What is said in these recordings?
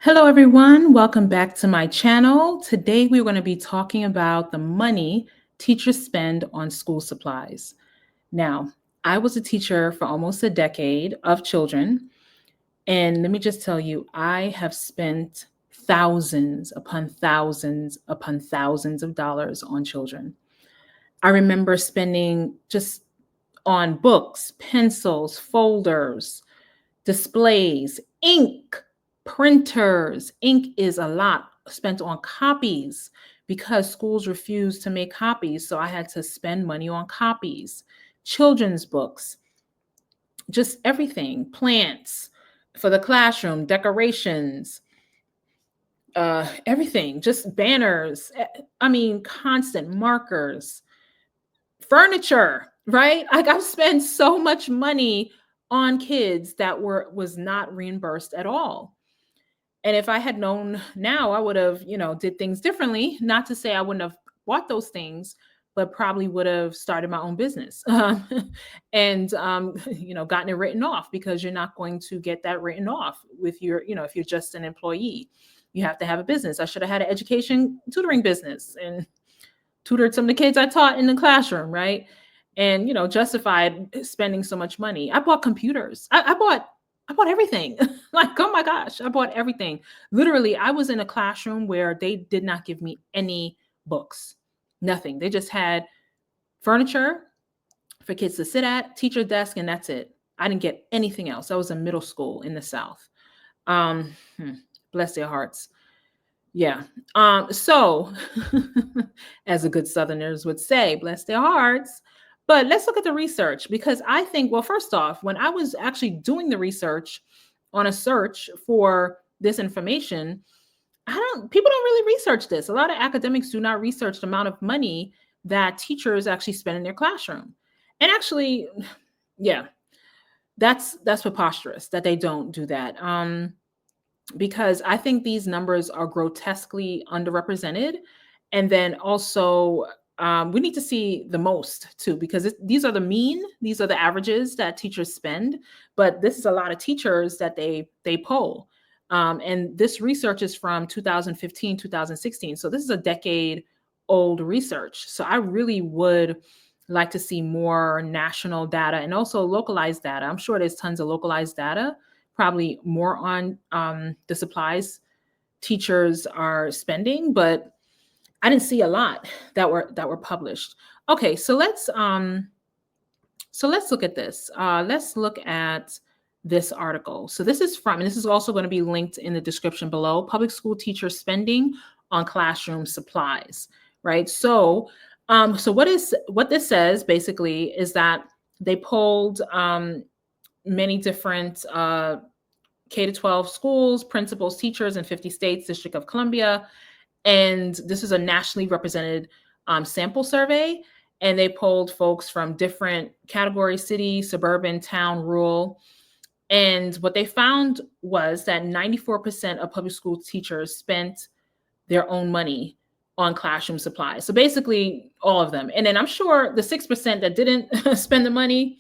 Hello, everyone. Welcome back to my channel. Today, we're going to be talking about the money teachers spend on school supplies. Now, I was a teacher for almost a decade of children. And let me just tell you, I have spent thousands upon thousands upon thousands of dollars on children. I remember spending just on books, pencils, folders, displays, ink, printers. Ink is a lot spent on copies because schools refused to make copies. So I had to spend money on copies, children's books, just everything, plants for the classroom, decorations, everything, just banners. I mean, constant markers, furniture, right? Like I've spent so much money on kids that was not reimbursed at all. And if I had known now, I would have, did things differently. Not to say I wouldn't have bought those things, but probably would have started my own business and, gotten it written off because you're not going to get that written off with if you're just an employee. You have to have a business. I should have had an education tutoring business and tutored some of the kids I taught in the classroom, right? And justified spending so much money. I bought computers. I bought everything. Like, oh my gosh, I bought everything. Literally, I was in a classroom where they did not give me any books, nothing. They just had furniture for kids to sit at, teacher desk, and that's it. I didn't get anything else. I was in middle school in the South. Um, Bless their hearts. Yeah. So as a good Southerners would say, bless their hearts. But let's look at the research because I think, well, first off, when I was actually doing the research on a search for this information, people don't really research this. A lot of academics do not research the amount of money that teachers actually spend in their classroom. And actually, yeah, that's preposterous that they don't do that. Because I think these numbers are grotesquely underrepresented. And then also, we need to see the most too, because these are the mean, these are the averages that teachers spend, but this is a lot of teachers that they poll. And this research is from 2015, 2016. So this is a decade old research. So I really would like to see more national data and also localized data. I'm sure there's tons of localized data, probably more on the supplies teachers are spending, but I didn't see a lot that were published. Okay, so let's look at this. Let's look at this article. So this is from, and this is also going to be linked in the description below, public school teacher spending on classroom supplies, right? So what this says basically is that they polled many different K-12 schools, principals, teachers in 50 states, District of Columbia. And this is a nationally represented sample survey. And they polled folks from different categories: city, suburban, town, rural. And what they found was that 94% of public school teachers spent their own money on classroom supplies. So basically all of them. And then I'm sure the 6% that didn't spend the money,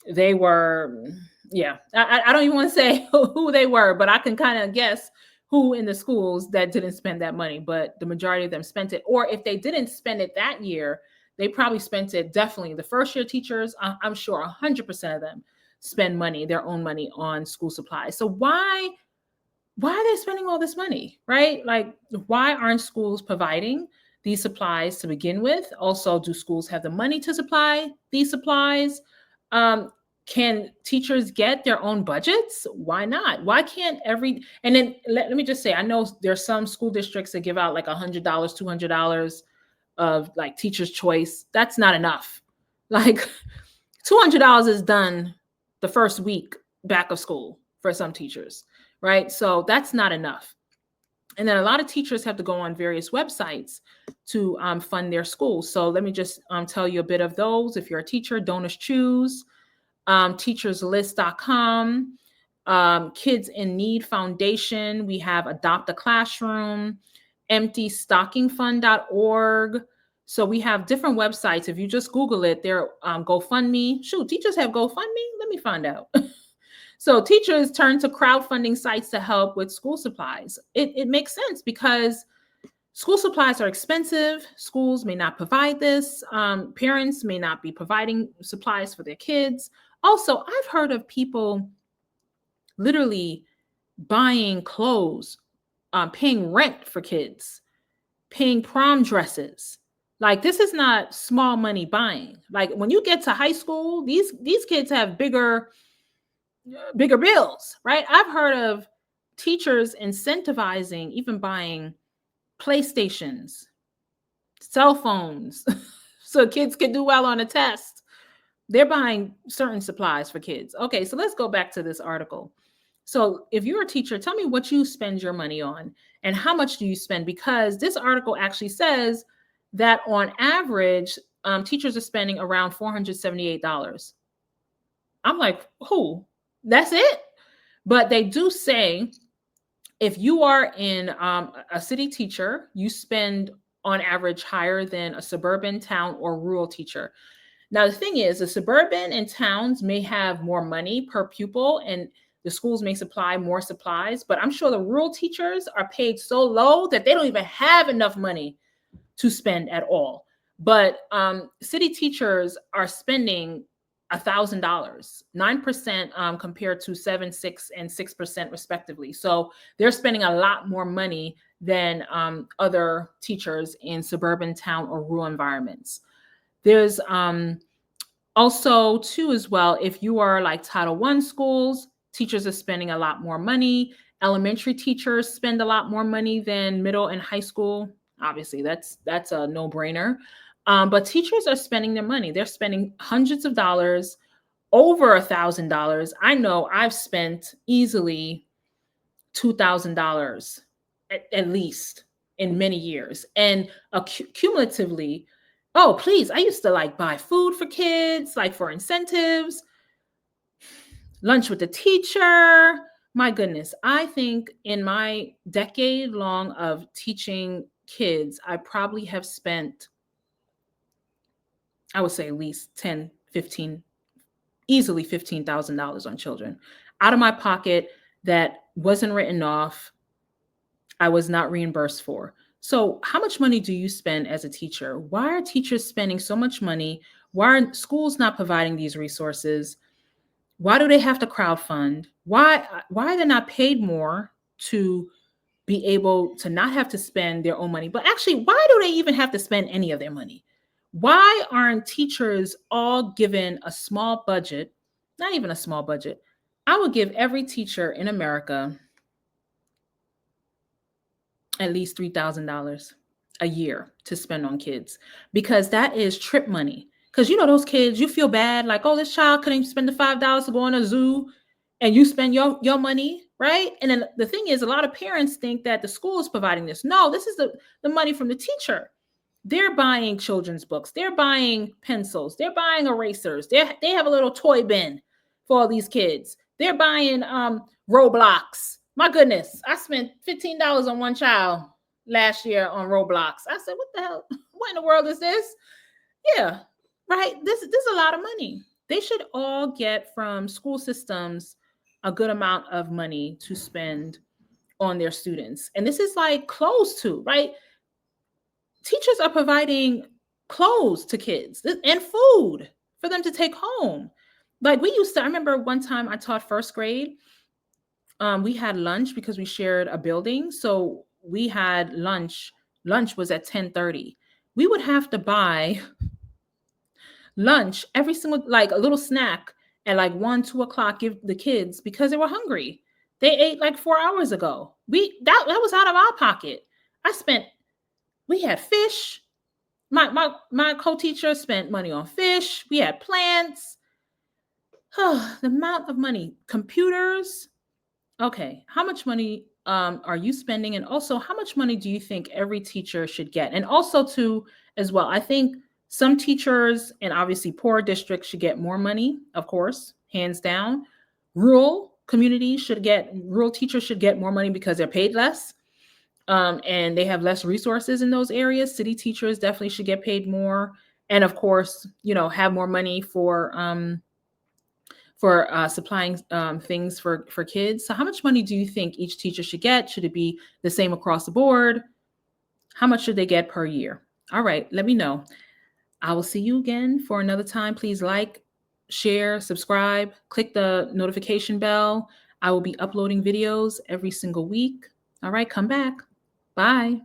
they were, yeah, I don't even want to say who they were, but I can kind of guess who in the schools that didn't spend that money, but the majority of them spent it. Or if they didn't spend it that year, they probably spent it definitely. The first year teachers, I'm sure 100% of them spend money, their own money on school supplies. So why are they spending all this money, right? Like, why aren't schools providing these supplies to begin with? Also, do schools have the money to supply these supplies? Can teachers get their own budgets? Why not? Why can't and then let me just say, I know there's some school districts that give out like $100, $200 of like teacher's choice. That's not enough. Like $200 is done the first week back of school for some teachers, right? So that's not enough. And then a lot of teachers have to go on various websites to fund their schools. So let me just tell you a bit of those. If you're a teacher, Donors Choose, teacherslist.com, Kids in Need Foundation. We have Adopt a Classroom, emptystockingfund.org. So we have different websites. If you just Google it, they're GoFundMe. Shoot, teachers have GoFundMe? Let me find out. So teachers turn to crowdfunding sites to help with school supplies. It makes sense because school supplies are expensive. Schools may not provide this. Parents may not be providing supplies for their kids. Also, I've heard of people literally buying clothes, paying rent for kids, paying prom dresses. Like this is not small money buying. Like when you get to high school, these kids have bigger bills, right? I've heard of teachers incentivizing even buying PlayStations, cell phones, so kids can do well on a test. They're buying certain supplies for kids. Okay, so let's go back to this article. So, if you're a teacher, tell me what you spend your money on and how much do you spend? Because this article actually says that on average, teachers are spending around $478. I'm like, who? That's it? But they do say if you are in a city teacher, you spend on average higher than a suburban, town, or rural teacher. Now, the thing is, the suburban and towns may have more money per pupil and the schools may supply more supplies, but I'm sure the rural teachers are paid so low that they don't even have enough money to spend at all. But city teachers are spending $1,000, 9% compared to 7, 6, and 6% respectively. So they're spending a lot more money than other teachers in suburban, town, or rural environments. There's also too as well, if you are like Title I schools, teachers are spending a lot more money. Elementary teachers spend a lot more money than middle and high school. Obviously, that's a no-brainer. But teachers are spending their money. They're spending hundreds of dollars, over $1,000. I know I've spent easily $2,000 at least in many years. And cumulatively, oh, please, I used to like buy food for kids, like for incentives, lunch with the teacher. My goodness, I think in my decade long of teaching kids, I probably have spent, I would say at least 10, 15, easily $15,000 on children out of my pocket that wasn't written off. I was not reimbursed for. So, how much money do you spend as a teacher? Why are teachers spending so much money? Why are schools not providing these resources? Why do they have to crowdfund? Why are they not paid more to be able to not have to spend their own money? But actually, why do they even have to spend any of their money? Why aren't teachers all given a small budget? Not even a small budget. I would give every teacher in America at least $3,000 a year to spend on kids because that is trip money. Because you know those kids, you feel bad, like, oh, this child couldn't spend the $5 to go on a zoo, and you spend your money, right? And then the thing is, a lot of parents think that the school is providing this. No, this is the money from the teacher. They're buying children's books, they're buying pencils, they're buying erasers, they have a little toy bin for all these kids. They're buying Roblox. My goodness, I spent $15 on one child last year on Roblox. I said, what the hell? What in the world is this? Yeah, right. This is a lot of money. They should all get from school systems a good amount of money to spend on their students. And this is like close to, right? Teachers are providing clothes to kids and food for them to take home. Like I remember one time I taught first grade. We had lunch because we shared a building. So we had lunch. Lunch was at 10:30. We would have to buy lunch every single, like a little snack at like 1, 2 o'clock, give the kids because they were hungry. They ate like 4 hours ago. That was out of our pocket. We had fish. My co-teacher spent money on fish. We had plants. The amount of money, computers. Okay, how much money are you spending? And also, how much money do you think every teacher should get? And also, too, as well, I think some teachers and obviously poor districts should get more money, of course, hands down. Rural rural teachers should get more money because they're paid less. And they have less resources in those areas. City teachers definitely should get paid more. And of course, have more money for for supplying things for kids. So how much money do you think each teacher should get? Should it be the same across the board? How much should they get per year? All right, let me know. I will see you again for another time. Please like, share, subscribe, click the notification bell. I will be uploading videos every single week. All right, come back. Bye.